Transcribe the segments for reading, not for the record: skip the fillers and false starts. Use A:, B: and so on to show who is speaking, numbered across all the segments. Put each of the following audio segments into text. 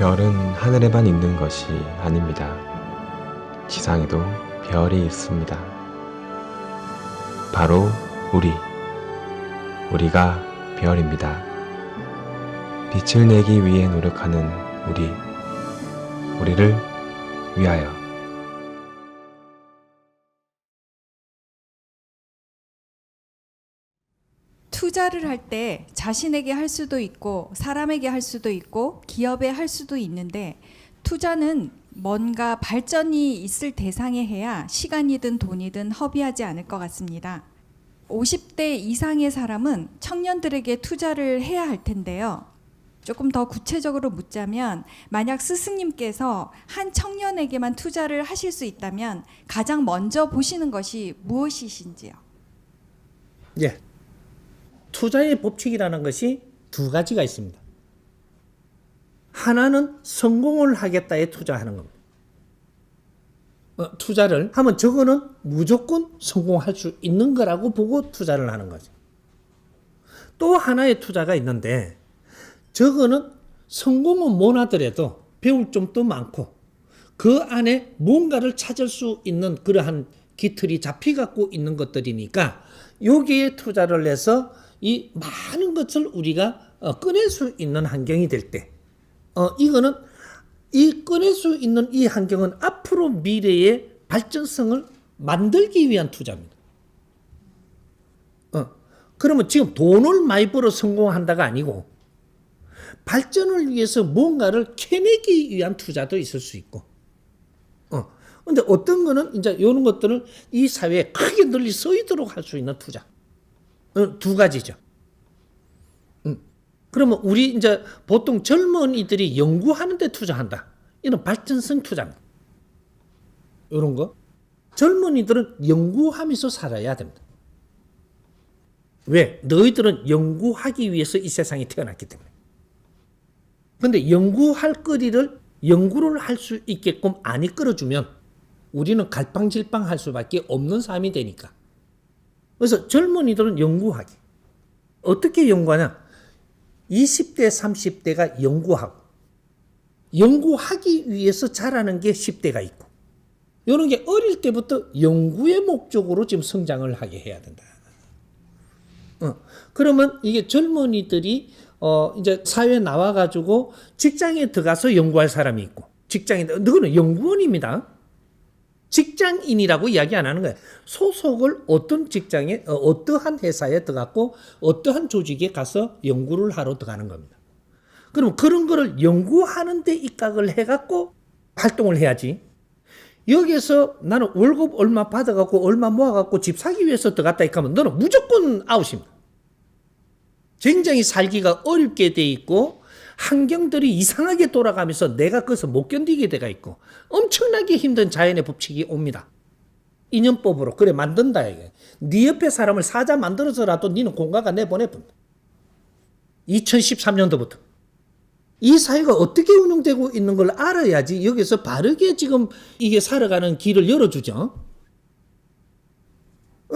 A: 별은 하늘에만 있는 것이 아닙니다. 지상에도 별이 있습니다. 바로 우리가 별입니다. 빛을 내기 위해 노력하는 우리를 위하여.
B: 투자를 할 때 자신에게 할 수도 있고 사람에게 할 수도 있고 기업에 할 수도 있는데, 투자는 뭔가 발전이 있을 대상에 해야 시간이든 돈이든 허비하지 않을 것 같습니다. 50대 이상의 사람은 청년들에게 투자를 해야 할 텐데요. 조금 더 구체적으로 묻자면, 만약 스승님께서 한 청년에게만 투자를 하실 수 있다면 가장 먼저 보시는 것이 무엇이신지요?
C: 예. 투자의 법칙이라는 것이 두 가지가 있습니다. 하나는 성공을 하겠다에 투자하는 겁니다. 투자를 하면 저거는 무조건 성공할 수 있는 거라고 보고 투자를 하는 거죠. 또 하나의 투자가 있는데, 저거는 성공은 못 하더라도 배울 점도 많고 그 안에 뭔가를 찾을 수 있는 그러한 기틀이 잡혀갖고 있는 것들이니까, 여기에 투자를 해서 이 많은 것을 우리가 꺼낼 수 있는 환경이 될 때, 이거는 이 꺼낼 수 있는 이 환경은 앞으로 미래의 발전성을 만들기 위한 투자입니다. 그러면 지금 돈을 많이 벌어 성공한다가 아니고, 발전을 위해서 뭔가를 캐내기 위한 투자도 있을 수 있고, 근데 어떤 거는 이제 이런 것들은 이 사회에 크게 널리 쓰이도록 할 수 있는 투자. 두 가지죠. 그러면 우리 이제 보통 젊은이들이 연구하는 데 투자한다. 이런 발전성 투자입니다. 이런 거. 젊은이들은 연구하면서 살아야 됩니다. 왜? 너희들은 연구하기 위해서 이 세상에 태어났기 때문에. 근데 연구할 거리를 연구를 할 수 있게끔 안 이끌어주면 우리는 갈팡질팡할 수밖에 없는 삶이 되니까. 그래서 젊은이들은 연구하기. 어떻게 연구하냐? 20대, 30대가 연구하고, 연구하기 위해서 자라는 게 10대가 있고, 이런 게 어릴 때부터 연구의 목적으로 지금 성장을 하게 해야 된다. 그러면 이게 젊은이들이 이제 사회에 나와가지고 직장에 들어가서 연구할 사람이 있고, 너는 연구원입니다. 직장인이라고 이야기 안 하는 거예요. 소속을 어떤 직장에, 어떠한 회사에 들어갔고, 어떠한 조직에 가서 연구를 하러 들어가는 겁니다. 그럼 그런 거를 연구하는 데 입각을 해갖고 활동을 해야지. 여기서 나는 월급 얼마 받아갖고 얼마 모아갖고 집 사기 위해서 들어갔다 하면 너는 무조건 아웃입니다. 굉장히 살기가 어렵게 돼 있고, 환경들이 이상하게 돌아가면서 내가 그것을 못 견디게 돼가 있고, 엄청나게 힘든 자연의 법칙이 옵니다. 인연법으로 그래 만든다 이게. 네 옆에 사람을 사자 만들어서라도 니는 공가가 내보내본다. 2013년도부터 이 사회가 어떻게 운영되고 있는 걸 알아야지 여기서 바르게 지금 이게 살아가는 길을 열어주죠.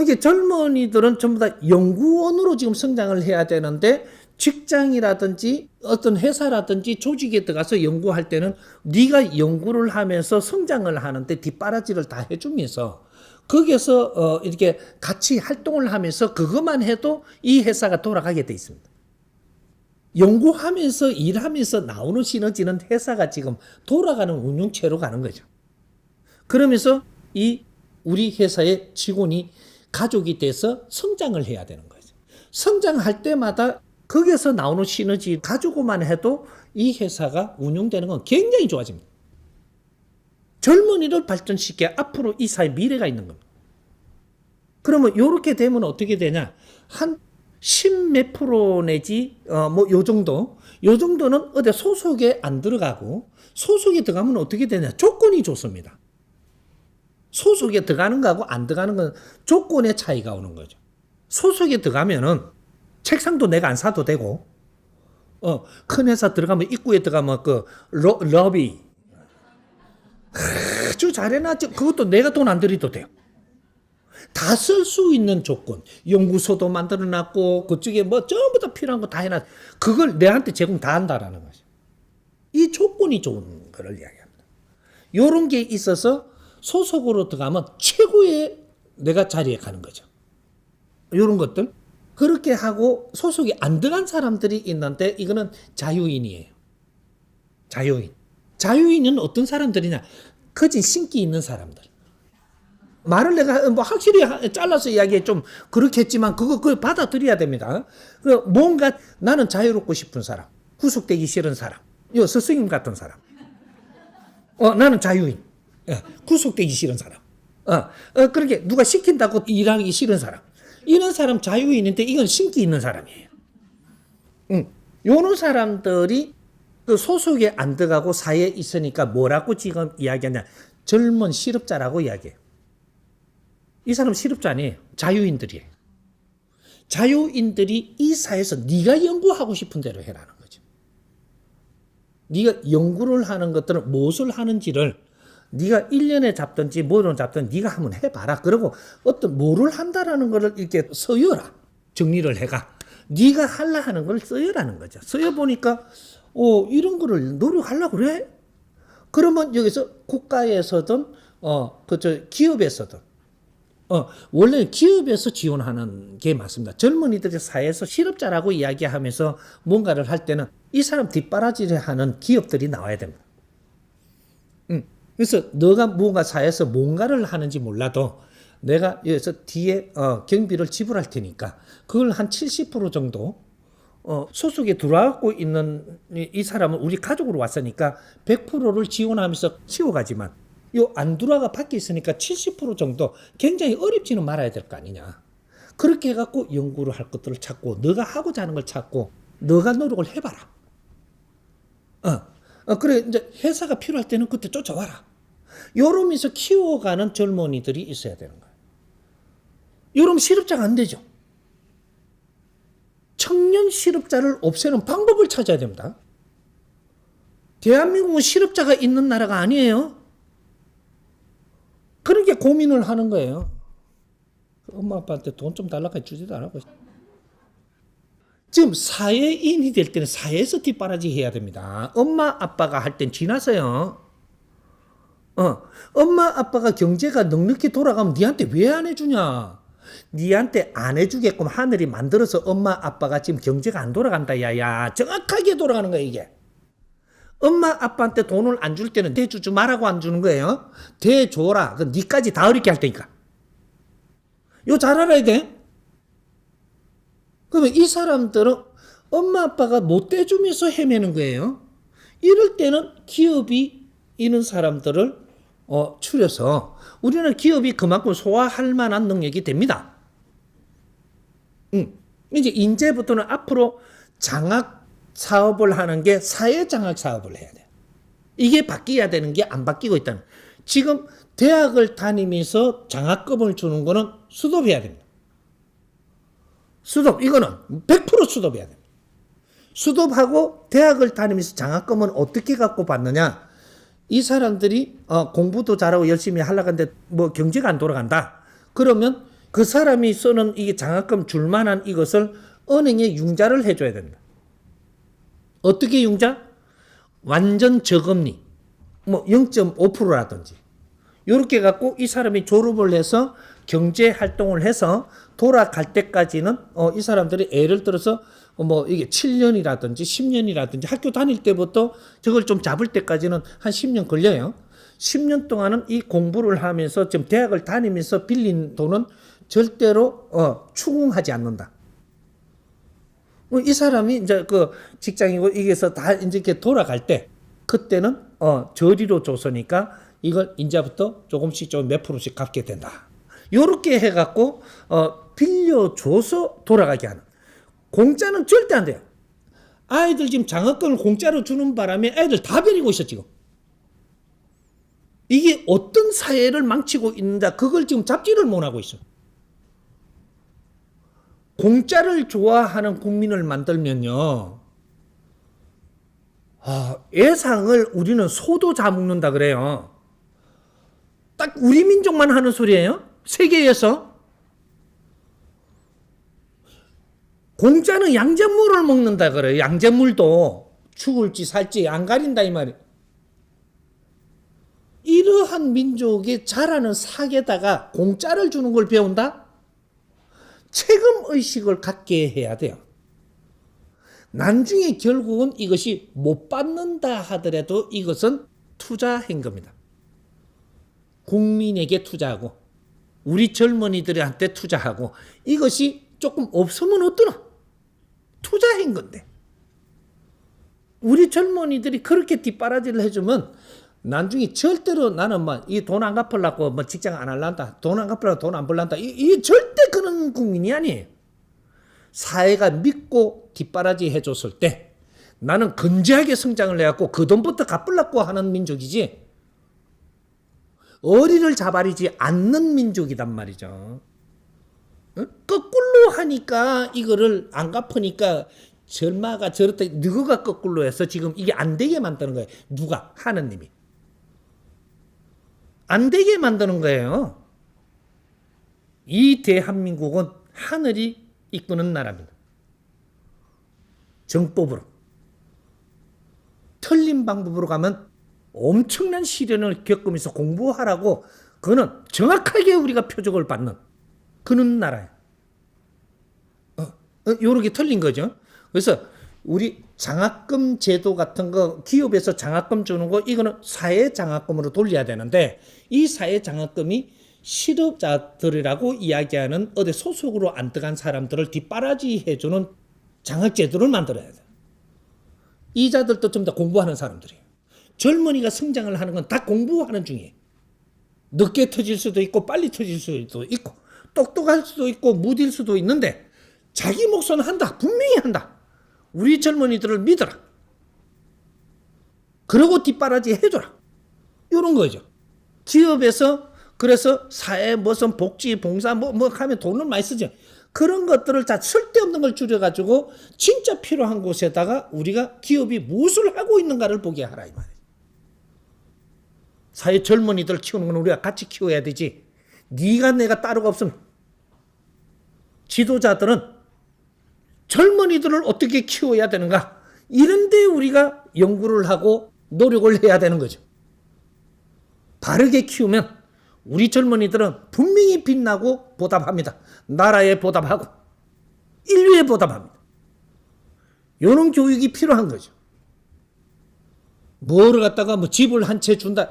C: 이게 젊은이들은 전부 다 연구원으로 지금 성장을 해야 되는데, 직장이라든지 어떤 회사라든지 조직에 들어가서 연구할 때는 네가 연구를 하면서 성장을 하는데 뒷바라지를 다 해주면서 거기에서 이렇게 같이 활동을 하면서 그것만 해도 이 회사가 돌아가게 돼 있습니다. 연구하면서 일하면서 나오는 시너지는 회사가 지금 돌아가는 운영체로 가는 거죠. 그러면서 이 우리 회사의 직원이 가족이 돼서 성장을 해야 되는 거죠. 성장할 때마다 거기에서 나오는 시너지 가지고만 해도 이 회사가 운영되는 건 굉장히 좋아집니다. 젊은이를 발전시켜 앞으로 이 사회 미래가 있는 겁니다. 그러면 이렇게 되면 어떻게 되냐? 한 10몇 프로 내지 요 정도는 어디 소속에 안 들어가고, 소속에 들어가면 어떻게 되냐? 조건이 좋습니다. 소속에 들어가는 거하고 안 들어가는 건 조건의 차이가 오는 거죠. 소속에 들어가면은 책상도 내가 안 사도 되고, 큰 회사 들어가면 입구에 들어가면 그 러비 아주 잘해놨죠. 그것도 내가 돈 안 들여도 돼요. 다 쓸 수 있는 조건, 연구소도 만들어놨고 그쪽에 뭐 전부 다 필요한 거 다 해놨. 그걸 내한테 제공 다 한다라는 거죠. 이 조건이 좋은 거를 이야기합니다. 이런 게 있어서 소속으로 들어가면 최고의 내가 자리에 가는 거죠. 이런 것들. 그렇게 하고 소속이 안 들어간 사람들이 있는데 이거는 자유인이에요. 자유인. 자유인은 어떤 사람들이냐? 거진 신기 있는 사람들. 말을 내가 뭐 확실히 잘라서 이야기해 좀 그렇겠지만 그걸 받아들여야 됩니다. 뭔가 나는 자유롭고 싶은 사람, 구속되기 싫은 사람, 스승님 같은 사람. 나는 자유인, 구속되기 싫은 사람. 그렇게 누가 시킨다고 일하기 싫은 사람. 이런 사람 자유인인데 이건 신기 있는 사람이에요. 요런 사람들이 그 소속에 안 들어가고 사회에 있으니까 뭐라고 지금 이야기하냐? 젊은 실업자라고 이야기해요. 이 사람 실업자 아니에요. 자유인들이에요. 자유인들이 이 사회에서 네가 연구하고 싶은 대로 해라는 거죠. 네가 연구를 하는 것들은 무엇을 하는지를 네가 1년에 잡든지 뭐로 잡든지 네가 한번 해봐라. 그리고 어떤 뭐를 한다라는 거를 이렇게 써여라. 정리를 해가. 네가 하려 하는 걸 써여라는 거죠. 써여보니까 이런 거를 노력하려고 그래? 그러면 여기서 국가에서든 기업에서든 원래 기업에서 지원하는 게 맞습니다. 젊은이들이 사회에서 실업자라고 이야기하면서 뭔가를 할 때는 이 사람 뒷바라지를 하는 기업들이 나와야 됩니다. 그래서 너가 뭔가 사회에서 뭔가를 하는지 몰라도 내가 여기서 뒤에 경비를 지불할 테니까 그걸 한 70% 정도 소속에 들어가고 있는 이 사람은 우리 가족으로 왔으니까 100%를 지원하면서 키워가지만 안 들어가 밖에 있으니까 70% 정도 굉장히 어렵지는 말아야 될 거 아니냐. 그렇게 해갖고 연구를 할 것들을 찾고 너가 하고자 하는 걸 찾고 너가 노력을 해봐라. 그래 이제 회사가 필요할 때는 그때 쫓아와라. 요러면서 키워가는 젊은이들이 있어야 되는 거예요. 요러면 실업자가 안 되죠. 청년 실업자를 없애는 방법을 찾아야 됩니다. 대한민국은 실업자가 있는 나라가 아니에요. 그렇게 고민을 하는 거예요. 엄마 아빠한테 돈 좀 달라고 주지도 않고. 지금 사회인이 될 때는 사회에서 뒷바라지 해야 됩니다. 엄마 아빠가 할 땐 지났어요. 엄마 아빠가 경제가 넉넉히 돌아가면 니한테 왜 안 해주냐? 니한테 안 해주게끔 하늘이 만들어서 엄마 아빠가 지금 경제가 안 돌아간다. 야야 정확하게 돌아가는 거야 이게. 엄마 아빠한테 돈을 안 줄 때는 대주지 말라고 안 주는 거예요. 대줘라. 그 니까지 다 어렵게 할 테니까. 이거 잘 알아야 돼. 그러면 이 사람들은 엄마 아빠가 못 대주면서 헤매는 거예요. 이럴 때는 기업이 이런 사람들을 추려서 우리는 기업이 그만큼 소화할 만한 능력이 됩니다. 이제 이제부터는 앞으로 장학 사업을 하는 게 사회장학 사업을 해야 돼요. 이게 바뀌어야 되는 게 안 바뀌고 있다는. 지금 대학을 다니면서 장학금을 주는 거는 수도해야 됩니다. 수도 이거는 100% 수도해야 됩니다. 수도하고 대학을 다니면서 장학금은 어떻게 갖고 받느냐? 이 사람들이 공부도 잘하고 열심히 하려고 하는데 뭐 경제가 안 돌아간다. 그러면 그 사람이 쓰는 이 장학금 줄 만한 이것을 은행에 융자를 해줘야 됩니다. 어떻게 융자? 완전 저금리, 뭐 0.5%라든지 이렇게 갖고 이 사람이 졸업을 해서 경제 활동을 해서 돌아갈 때까지는 이 사람들이 예를 들어서 뭐 이게 7년이라든지 10년이라든지 학교 다닐 때부터 저걸 좀 잡을 때까지는 한 10년 걸려요. 10년 동안은 이 공부를 하면서 지금 대학을 다니면서 빌린 돈은 절대로 추궁하지 않는다. 이 사람이 이제 그 직장이고 이게서 다 이제 이렇게 돌아갈 때 그때는 저리로 줬으니까 이걸 이제부터 조금씩 좀 몇 프로씩 갚게 된다. 요렇게 해갖고 빌려줘서 돌아가게 하는. 공짜는 절대 안 돼요. 아이들 지금 장학금을 공짜로 주는 바람에 애들 다 버리고 있어 지금. 이게 어떤 사회를 망치고 있는다. 그걸 지금 잡지를 못하고 있어. 공짜를 좋아하는 국민을 만들면요. 예상을 우리는 소도 잡는다 그래요. 딱 우리 민족만 하는 소리예요. 세계에서. 공짜는 양잿물을 먹는다 그래요. 양잿물도 죽을지 살지 안 가린다 이 말이에요. 이러한 민족이 자라는 sak에다가 공짜를 주는 걸 배운다? 책임의식을 갖게 해야 돼요. 나중에 결국은 이것이 못 받는다 하더라도 이것은 투자한 겁니다. 국민에게 투자하고 우리 젊은이들한테 투자하고 이것이 조금 없으면 어떠나? 투자한 건데. 우리 젊은이들이 그렇게 뒷바라지를 해주면 나중에 절대로 나는 이 돈 안 갚으려고 직장 안 할란다. 돈 안 갚으려고 돈 안 벌란다. 이 절대 그런 국민이 아니에요. 사회가 믿고 뒷바라지 해줬을 때 나는 건재하게 성장을 해갖고 그 돈부터 갚으려고 하는 민족이지 어리를 자바리지 않는 민족이단 말이죠. 거꾸로 하니까 이거를 안 갚으니까 절마가 저렇다. 누가 거꾸로 해서 지금 이게 안 되게 만드는 거예요. 누가? 하느님이. 안 되게 만드는 거예요. 이 대한민국은 하늘이 이끄는 나라입니다. 정법으로. 틀린 방법으로 가면 엄청난 시련을 겪으면서 공부하라고 그는 정확하게 우리가 표적을 받는 그런 나라예요. 요렇게 틀린 거죠. 그래서 우리 장학금 제도 같은 거 기업에서 장학금 주는 거 이거는 사회 장학금으로 돌려야 되는데 이 사회 장학금이 실업자들이라고 이야기하는 어디 소속으로 안 들어간 사람들을 뒷바라지 해주는 장학제도를 만들어야 돼요. 이자들도 좀 더 공부하는 사람들이에요. 젊은이가 성장을 하는 건 다 공부하는 중이에요. 늦게 터질 수도 있고 빨리 터질 수도 있고 똑똑할 수도 있고 무딜 수도 있는데 자기 몫은 한다. 분명히 한다. 우리 젊은이들을 믿어라. 그러고 뒷바라지 해줘라. 이런 거죠. 기업에서 그래서 사회 무슨 복지 봉사 뭐 하면 돈을 많이 쓰죠. 그런 것들을 다 쓸데없는 걸 줄여가지고 진짜 필요한 곳에다가 우리가 기업이 무엇을 하고 있는가를 보게 하라 이 말이에요. 사회 젊은이들 키우는 건 우리가 같이 키워야 되지. 네가 내가 따로가 없으면 지도자들은 젊은이들을 어떻게 키워야 되는가 이런데 우리가 연구를 하고 노력을 해야 되는 거죠. 바르게 키우면 우리 젊은이들은 분명히 빛나고 보답합니다. 나라에 보답하고 인류에 보답합니다. 이런 교육이 필요한 거죠. 뭐를 갖다가 집을 한 채 준다.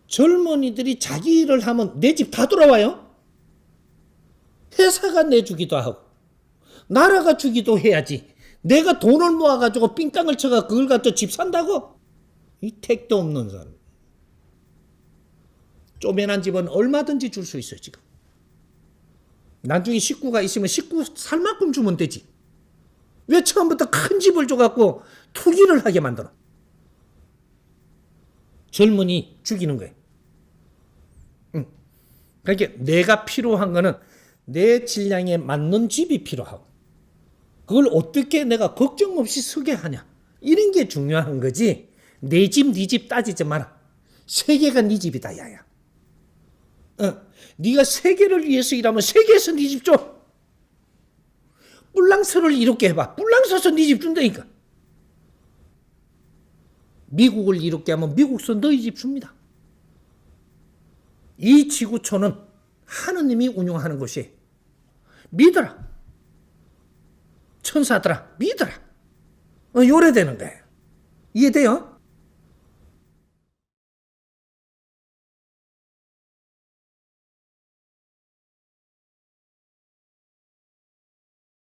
C: 젊은이들이 자기 일을 하면 내 집 다 돌아와요. 회사가 내주기도 하고 나라가 주기도 해야지. 내가 돈을 모아가지고 삥땅을 쳐가 그걸 갖다 집 산다고? 이 택도 없는 사람. 쪼매난 집은 얼마든지 줄 수 있어요 지금. 나중에 식구가 있으면 식구 살 만큼 주면 되지. 왜 처음부터 큰 집을 줘갖고 투기를 하게 만들어? 젊은이 죽이는 거예요. 그러니까 내가 필요한 거는 내 질량에 맞는 집이 필요하고 그걸 어떻게 내가 걱정 없이 쓰게 하냐 이런 게 중요한 거지. 내 집, 네 집 따지지 마라. 세계가 네 집이다 야야. 네가 세계를 위해서 일하면 세계에서 네 집 줘. 뿔랑서를 이롭게 해봐. 뿔랑서서 네 집 준다니까. 미국을 이롭게 하면 미국서 너희 집 줍니다. 이 지구촌은 하느님이 운영하는 곳이에요. 믿어라. 천사들아 믿어라. 요래되는 거예요. 이해돼요?